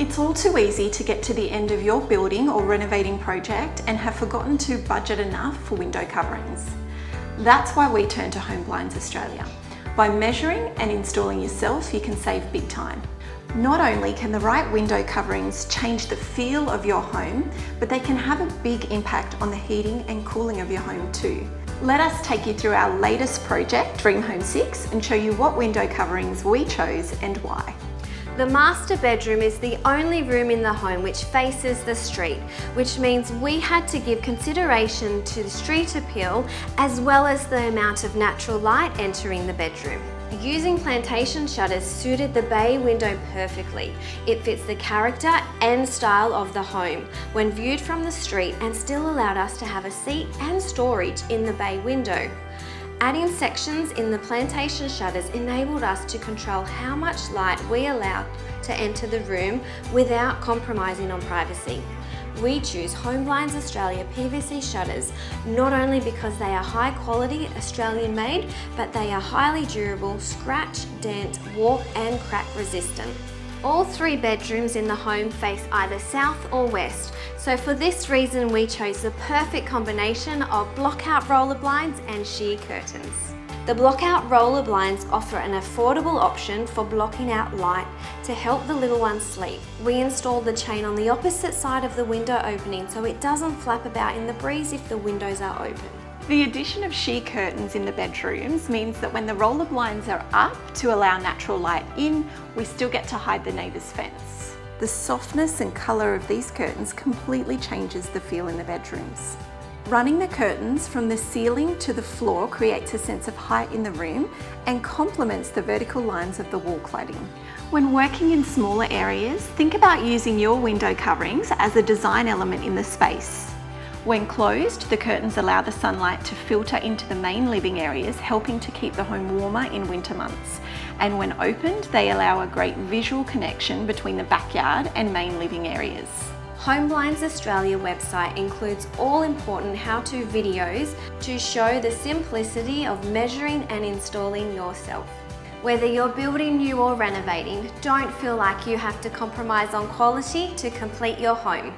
It's all too easy to get to the end of your building or renovating project and have forgotten to budget enough for window coverings. That's why we turn to Home Blinds Australia. By measuring and installing yourself, you can save big time. Not only can the right window coverings change the feel of your home, but they can have a big impact on the heating and cooling of your home too. Let us take you through our latest project, Dream Home 6, and show you what window coverings we chose and why. The master bedroom is the only room in the home which faces the street, which means we had to give consideration to the street appeal as well as the amount of natural light entering the bedroom. Using plantation shutters suited the bay window perfectly. It fits the character and style of the home when viewed from the street and still allowed us to have a seat and storage in the bay window. Adding sections in the plantation shutters enabled us to control how much light we allowed to enter the room without compromising on privacy. We choose Home Blinds Australia PVC shutters not only because they are high quality Australian made, but they are highly durable, scratch, dent, warp and crack resistant. All 3 bedrooms in the home face either south or west, so for this reason we chose the perfect combination of blockout roller blinds and sheer curtains. The blockout roller blinds offer an affordable option for blocking out light to help the little ones sleep. We installed the chain on the opposite side of the window opening so it doesn't flap about in the breeze if the windows are open. The addition of sheer curtains in the bedrooms means that when the roller blinds are up to allow natural light in, we still get to hide the neighbour's fence. The softness and colour of these curtains completely changes the feel in the bedrooms. Running the curtains from the ceiling to the floor creates a sense of height in the room and complements the vertical lines of the wall cladding. When working in smaller areas, think about using your window coverings as a design element in the space. When closed, the curtains allow the sunlight to filter into the main living areas, helping to keep the home warmer in winter months. And when opened, they allow a great visual connection between the backyard and main living areas. Home Blinds Australia website includes all important how-to videos to show the simplicity of measuring and installing yourself. Whether you're building new or renovating, don't feel like you have to compromise on quality to complete your home.